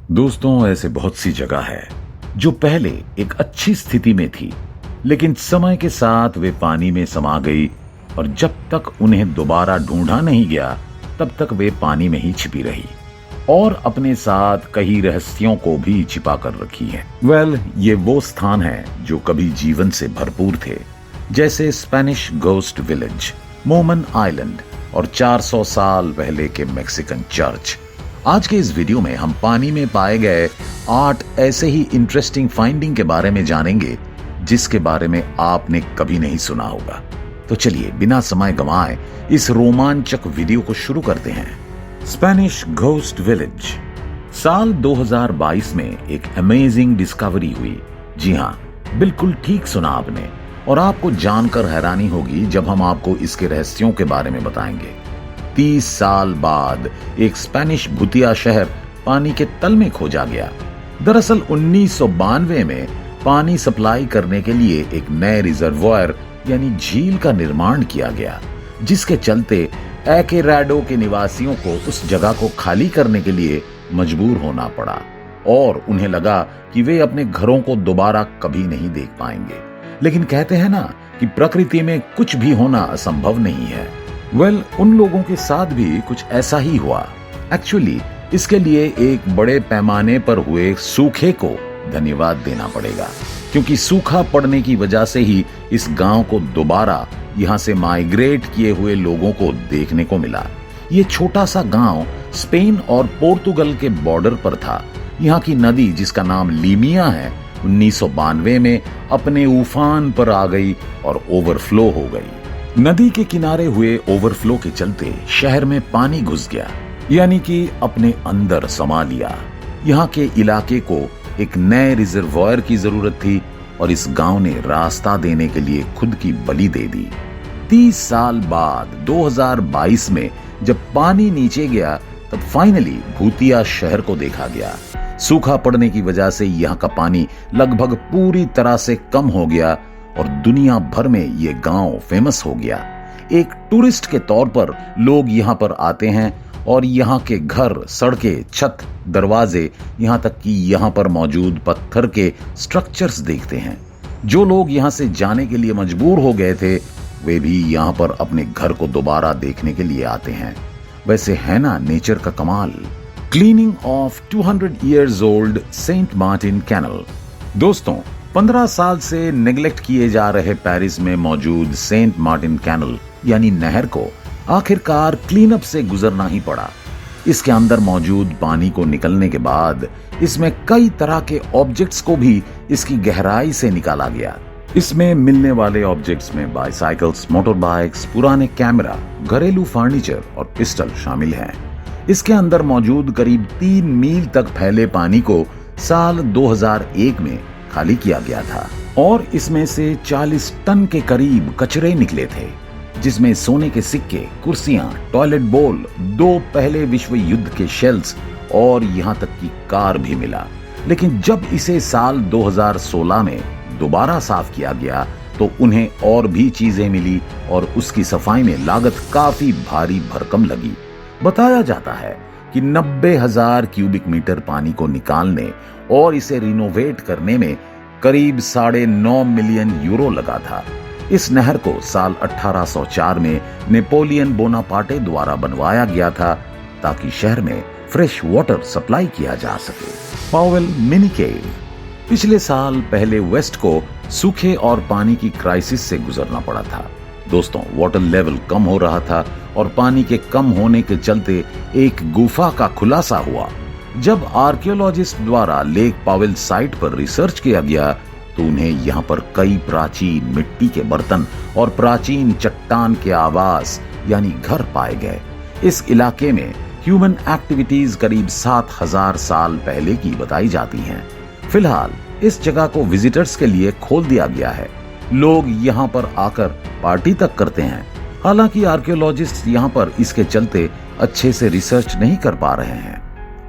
दोस्तों, ऐसे बहुत सी जगह है जो पहले एक अच्छी स्थिति में थी, लेकिन समय के साथ वे पानी में समा गई और जब तक उन्हें दोबारा ढूंढा नहीं गया तब तक वे पानी में ही छिपी रही और अपने साथ कई रहस्यों को भी छिपा कर रखी है। ये वो स्थान है जो कभी जीवन से भरपूर थे, जैसे स्पेनिश घोस्ट विलेज, मोमन आइलैंड और 400 साल पहले के मैक्सिकन चर्च। आज के इस वीडियो में हम पानी में पाए गए 8 ऐसे ही इंटरेस्टिंग फाइंडिंग के बारे में जानेंगे जिसके बारे में आपने कभी नहीं सुना होगा। तो चलिए बिना समय गंवाए इस रोमांचक वीडियो को शुरू करते हैं। Spanish ghost village. साल 2022 में एक अमेजिंग डिस्कवरी हुई। जी हाँ, बिल्कुल ठीक सुना आपने, और आपको जानकर हैरानी होगी जब हम आपको इसके रहस्यों के बारे में बताएंगे। 30 साल बाद एक स्पेनिश भूतिया शहर पानी के तल में खोजा गया। दरअसल 1992 में पानी सप्लाई करने के लिए एक नए रिजर्वॉयर यानी झील का निर्माण किया गया, जिसके चलते एकेराडो के निवासियों को उस जगह को खाली करने के लिए मजबूर होना पड़ा और उन्हें लगा कि वे अपने घरों को दोबारा कभी नहीं देख पाएंगे। लेकिन कहते हैं ना कि प्रकृति में कुछ भी होना असंभव नहीं है। उन लोगों के साथ भी कुछ ऐसा ही हुआ। एक्चुअली इसके लिए एक बड़े पैमाने पर हुए सूखे को धन्यवाद देना पड़ेगा, क्योंकि सूखा पड़ने की वजह से ही इस गांव को दोबारा यहां से माइग्रेट किए हुए लोगों को देखने को मिला। ये छोटा सा गांव स्पेन और पोर्तुगल के बॉर्डर पर था। यहाँ की नदी, जिसका नाम लीमिया है, 1992 में अपने उफान पर आ गई और ओवरफ्लो हो गई। नदी के किनारे हुए ओवरफ्लो के चलते शहर में पानी घुस गया, यानी कि अपने अंदर समा लिया। यहाँ के इलाके को एक नए रिजर्वॉयर की जरूरत थी और इस गांव ने रास्ता देने के लिए खुद की बलि दे दी। 30 साल बाद 2022 में जब पानी नीचे गया तब फाइनली भूतिया शहर को देखा गया। सूखा पड़ने की वजह से यहाँ का पानी लगभग पूरी तरह से कम हो गया और दुनिया भर में ये गांव फेमस हो गया। एक टूरिस्ट के तौर पर लोग यहाँ पर आते हैं और यहाँ के घर, सड़कें, छत, दरवाजे, यहाँ तक कि यहाँ पर मौजूद पत्थर के स्ट्रक्चर्स देखते हैं। जो लोग यहाँ से जाने के लिए मजबूर हो गए थे, वे भी यहाँ पर अपने घर को दोबारा देखने के लिए आते हैं। वैसे है ना नेचर का कमाल। Cleaning of 200 years old saint Martin canal. दोस्तों, 15 साल से नेग्लेक्ट किए जा रहे पेरिस में मौजूद सेंट मार्टिन कैनल यानी नहर को आखिरकार क्लीनअप से गुजरना ही पड़ा। इसके अंदर मौजूद पानी को निकलने के बाद इसमें कई तरह के ऑब्जेक्ट्स को भी इसकी गहराई से निकाला गया। इसमें मिलने वाले ऑब्जेक्ट्स में बाइसाइकिल्स, मोटर बाइक्स, पुराने कैमरा, घरेलू फर्नीचर और पिस्टल शामिल हैं। इसके अंदर मौजूद करीब 3 मील तक फैले पानी को साल 2001 में खाली किया गया था और इसमें से 40 टन के करीब कचरे निकले थे, जिसमें सोने के सिक्के, कुर्सियां, टॉयलेट बोल, 2 पहले विश्व युद्ध के शेल्स और यहां तक कि कार भी मिला। लेकिन जब इसे साल 2016 में दोबारा साफ किया गया तो उन्हें और भी चीजें मिली और उसकी सफाई में लागत काफी भारी भरकम लगी। बताया जाता है कि 90,000 क्यूबिक मीटर पानी को निकालने और इसे रिनोवेट करने में करीब 9.5 मिलियन यूरो लगा था। इस नहर को साल 1804 में नेपोलियन बोनापार्टे द्वारा बनवाया गया था ताकि शहर में फ्रेश वाटर सप्लाई किया जा सके। पावेल मिनी केव। पिछले साल पहले वेस्ट को सूखे और पानी की क्राइसिस से गुजरना पड़ा था। दोस्तों, वाटर लेवल कम हो रहा था और पानी के कम होने के चलते एक गुफा का खुलासा हुआ। जब आर्कियोलॉजिस्ट द्वारा लेक पावेल साइट पर रिसर्च किया गया तो उन्हें यहाँ पर कई प्राचीन मिट्टी के बर्तन और प्राचीन चट्टान के आवास यानी घर पाए गए। इस इलाके में ह्यूमन एक्टिविटीज करीब 7,000 साल पहले की बताई जाती हैं। फिलहाल इस जगह को विजिटर्स के लिए खोल दिया गया है। लोग यहाँ पर आकर पार्टी तक करते हैं। हालांकि आर्कियोलॉजिस्ट यहाँ पर इसके चलते अच्छे से रिसर्च नहीं कर पा रहे हैं।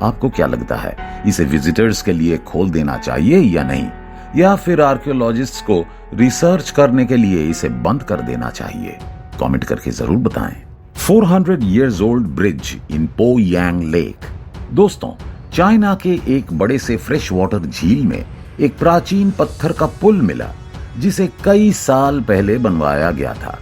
आपको क्या लगता है, इसे विजिटर्स के लिए खोल देना चाहिए या नहीं, या फिर आर्कियोलॉजिस्ट्स को रिसर्च करने के लिए इसे बंद कर देना चाहिए? कमेंट करके जरूर बताएं। 400 years old ब्रिज इन पो यांग लेक। दोस्तों, चाइना के एक बड़े से फ्रेश वाटर झील में एक प्राचीन पत्थर का पुल मिला जिसे कई साल पहले बनवाया गया था।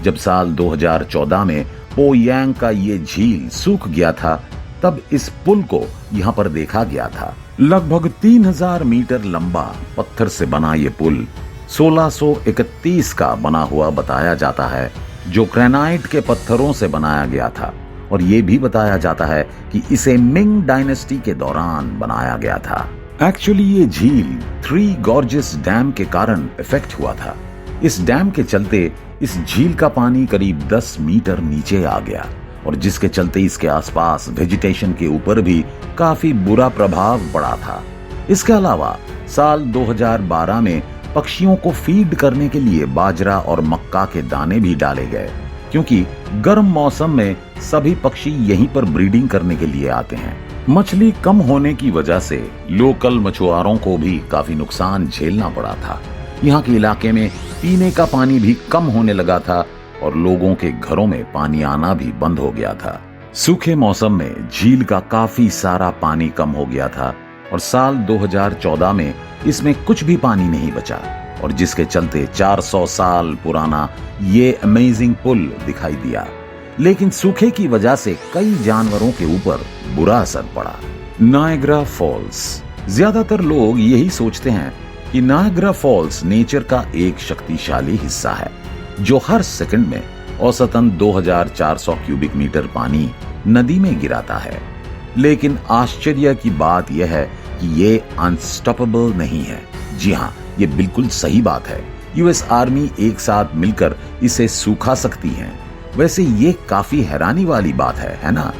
जब साल 2014 में पोयांग का ये झील सूख गया था, तब इस पुल को यहाँ पर देखा गया था। लगभग 3000 मीटर लंबा पत्थर से बना ये पुल 1631 का बना हुआ बताया जाता है, जो ग्रेनाइट के पत्थरों से बनाया गया था। और ये भी बताया जाता है कि इसे मिंग डायनेस्टी के दौरान बनाया गया था। एक्चुअली ये झील थ्री गॉर्जेस डैम के कारण इफेक्ट हुआ था। इस डैम के चलते इस झील का पानी करीब 10 मीटर नीचे आ गया, और जिसके चलते इसके आसपास वेजिटेशन के ऊपर भी काफी बुरा प्रभाव पड़ा था। इसके अलावा साल 2012 में पक्षियों को फीड करने के लिए बाजरा और मक्का के दाने भी डाले गए, क्योंकि गर्म मौसम में सभी पक्षी यहीं पर ब्रीडिंग करने के लिए आते हैं। मछली कम होने की वजह से लोकल मछुआरों को भी काफी नुकसान झेलना पड़ा था। यहाँ के इलाके में पीने का पानी भी कम होने लगा था और लोगों के घरों में पानी आना भी बंद हो गया था। सूखे मौसम में झील का काफी सारा पानी कम हो गया था और साल 2014 में इसमें कुछ भी पानी नहीं बचा, और जिसके चलते 400 साल पुराना ये अमेजिंग पुल दिखाई दिया। लेकिन सूखे की वजह से कई जानवरों के ऊपर बुरा असर पड़ा। Niagara false. ज्यादातर लोग यही सोचते हैं कि नायग्रा फॉल्स नेचर का एक शक्तिशाली हिस्सा है, जो हर सेकंड में औसतन 2400 क्यूबिक मीटर पानी नदी में गिराता है। लेकिन आश्चर्य की बात यह है कि ये अनस्टॉपेबल नहीं है। जी हाँ, ये बिल्कुल सही बात है। यूएस आर्मी एक साथ मिलकर इसे सूखा सकती है। वैसे ये काफी हैरानी वाली बात है ना?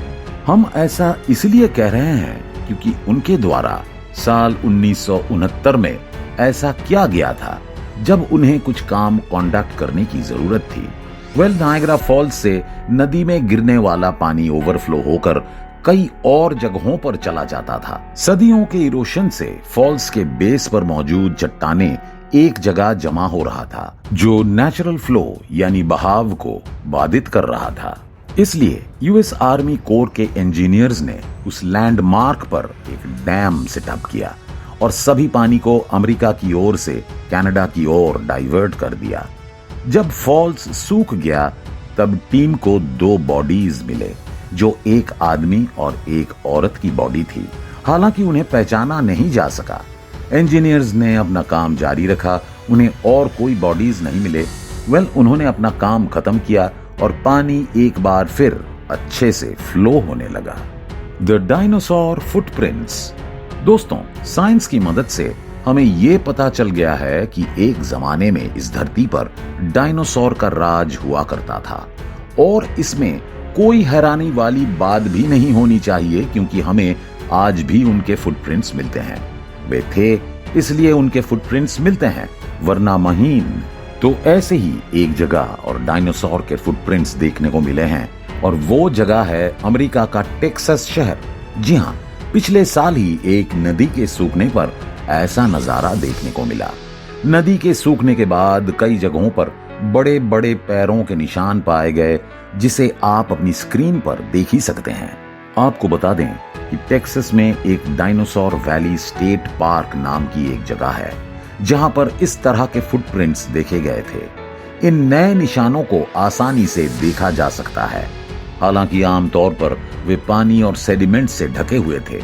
हम ऐसा इसलिए कह रहे हैं क्योंकि उनके द्वारा साल 1969 में ऐसा किया गया था, जब उन्हें कुछ काम कंडक्ट करने की जरूरत थी। नायग्रा फॉल्स से नदी में गिरने वाला पानी ओवरफ्लो होकर कई और जगहों पर चला जाता था। सदियों के इरोशन से फॉल्स के बेस पर मौजूद चट्टानें एक जगह जमा हो रहा था, जो नेचुरल फ्लो यानी बहाव को बाधित कर रहा था। इसलिए यूएस आर्मी कोर के इंजीनियर्स ने उस लैंडमार्क पर एक डैम सेटअप किया और सभी पानी को अमेरिका की ओर से कनाडा की ओर डाइवर्ट कर दिया। जब फॉल्स सूख गया, तब टीम को 2 बॉडीज मिले, जो एक आदमी और एक औरत की बॉडी थी। हालांकि उन्हें पहचाना नहीं जा सका। इंजीनियर्स ने अपना काम जारी रखा। उन्हें और कोई बॉडीज नहीं मिले। उन्होंने अपना काम खत्म किया और पानी एक बार फिर अच्छे से फ्लो होने लगा। The dinosaur footprints. दोस्तों, साइंस की मदद से हमें ये पता चल गया है कि एक जमाने में इस धरती पर डायनासोर का राज हुआ करता था, और इसमें कोई हैरानी वाली बात भी नहीं होनी चाहिए, क्योंकि हमें आज भी उनके फुटप्रिंट्स मिलते हैं। वे थे इसलिए उनके फुटप्रिंट्स मिलते हैं, वरना महीन। तो ऐसे ही एक जगह और डायनासोर के फुटप्रिंट्स देखने को मिले हैं, और वो जगह है अमेरिका का टेक्सास शहर। जी हाँ, पिछले साल ही एक नदी के सूखने पर ऐसा नजारा देखने को मिला। नदी के सूखने के बाद कई जगहों पर बड़े बड़े पैरों के निशान पाए गए, जिसे आप अपनी स्क्रीन पर देख ही सकते हैं। आपको बता दें कि टेक्सास में एक डायनासोर वैली स्टेट पार्क नाम की एक जगह है, जहां पर इस तरह के फुटप्रिंट्स देखे गए थे। इन नए निशानों को आसानी से देखा जा सकता है। हालांकि आमतौर पर वे पानी और सेडिमेंट से ढके हुए थे।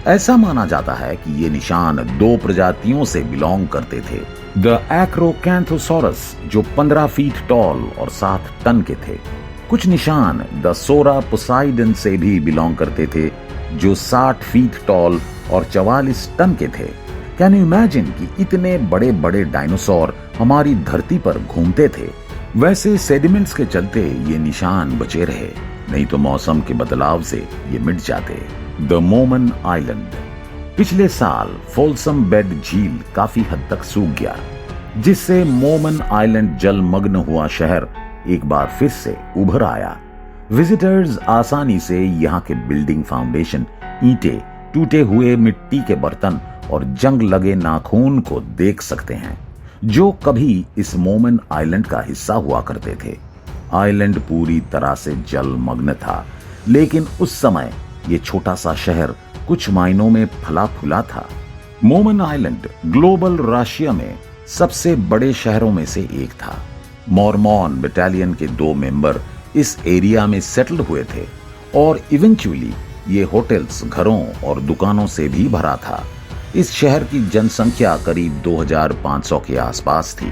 ऐसा माना जाता है कि ये निशान 2 प्रजातियों से बिलोंग करते थे। द एक्रोकैंथोसॉरस, जो 15 फीट टॉल और 7 टन के थे। कुछ निशान द सोरा पोसाइडन से भी बिलोंग करते थे, जो 60 फीट टॉल और 44 टन के थे। कैन यू इमेजिन कि इतने बड़े बड़े डायनासोर हमारी धरती पर घूमते थे। वैसे सेडिमेंट्स के चलते ये निशान बचे रहे, नहीं तो मौसम के बदलाव से ये मिट जाते। द मोमन आइलैंड। पिछले साल फोल्सम बेड झील काफी हद तक सूख गया, जिससे मोमन आइलैंड जलमग्न हुआ शहर एक बार फिर से उभर आया। विजिटर्स आसानी से यहाँ के बिल्डिंग फाउंडेशन, ईंटें, टूटे हुए मिट्टी के बर्तन और जंग लगे नाखून को देख सकते हैं, जो कभी इस मोमन आइलैंड का हिस्सा हुआ करते थे। आइलैंड पूरी तरह से जलमग्न था, लेकिन उस समय ये छोटा सा शहर कुछ मायनों में फला फूला था। मोमन आइलैंड ग्लोबल रशिया में सबसे बड़े शहरों में से एक था। मॉर्मॉन बटालियन के 2 मेंबर इस एरिया में सेटल हुए थे और इवेंचुअली ये होटल्स, घरों और दुकानों से भी भरा था। इस शहर की जनसंख्या करीब 2500 के आसपास थी।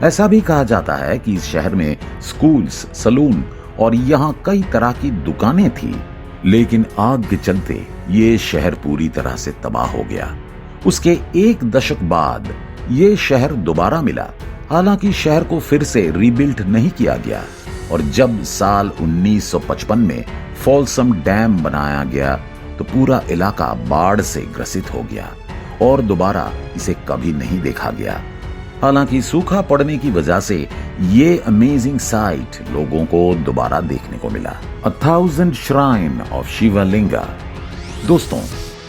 ऐसा भी कहा जाता है कि इस शहर में स्कूल्स, सलून और यहाँ कई तरह की दुकानें थी। लेकिन आग के चलते ये शहर पूरी तरह से तबाह हो गया। उसके 1 दशक बाद ये शहर दोबारा मिला। हालांकि शहर को फिर से रीबिल्ड नहीं किया गया और जब साल 1955 में फॉल्सम डैम बनाया गया तो पूरा इलाका बाढ़ से ग्रसित हो गया और दोबारा इसे कभी नहीं देखा गया। हालांकि सूखा पड़ने की वजह से ये अमेजिंग साइट लोगों को दोबारा देखने को मिला। 1000 श्राइन ऑफ शिवलिंगा। दोस्तों,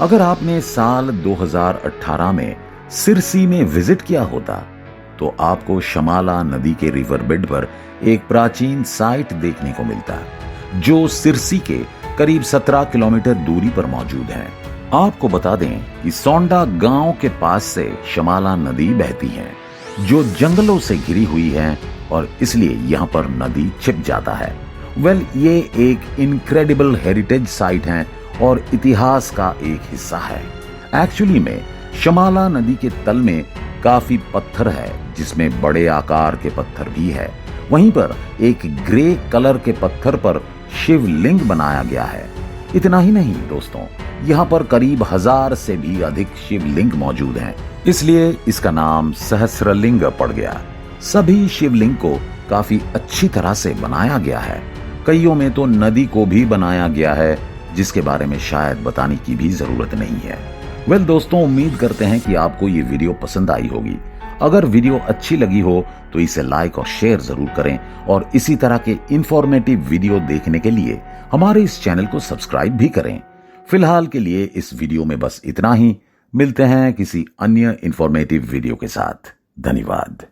अगर आपने साल 2018 में सिरसी में विजिट किया होता तो आपको शमाला नदी के रिवर बेड पर एक प्राचीन साइट देखने को मिलता जो सिरसी के करीब 17 किलोमीटर दूरी पर मौजूद है। आपको बता दें कि सोंडा गांव के पास से शमाला नदी बहती है जो जंगलों से घिरी हुई है और इसलिए यहाँ पर नदी छिप जाता है। ये एक इनक्रेडिबल हेरिटेज साइट है और इतिहास का एक हिस्सा है। एक्चुअली में शमाला नदी के तल में काफी पत्थर है जिसमें बड़े आकार के पत्थर भी है। वहीं पर एक ग्रे कलर के पत्थर पर शिवलिंग बनाया गया है। इतना ही नहीं दोस्तों, यहाँ पर करीब 1000 से भी अधिक शिवलिंग मौजूद हैं। इसलिए इसका नाम सहस्रलिंग पड़ गया। सभी शिवलिंग को काफी अच्छी तरह से बनाया गया है। कईयों में तो नदी को भी बनाया गया है जिसके बारे में शायद बताने की भी जरूरत नहीं है। दोस्तों, उम्मीद करते हैं कि आपको ये वीडियो पसंद आई होगी। अगर वीडियो अच्छी लगी हो तो इसे लाइक और शेयर जरूर करें और इसी तरह के इंफॉर्मेटिव वीडियो देखने के लिए हमारे इस चैनल को सब्सक्राइब भी करें। फिलहाल के लिए इस वीडियो में बस इतना ही। मिलते हैं किसी अन्य इंफॉर्मेटिव वीडियो के साथ। धन्यवाद।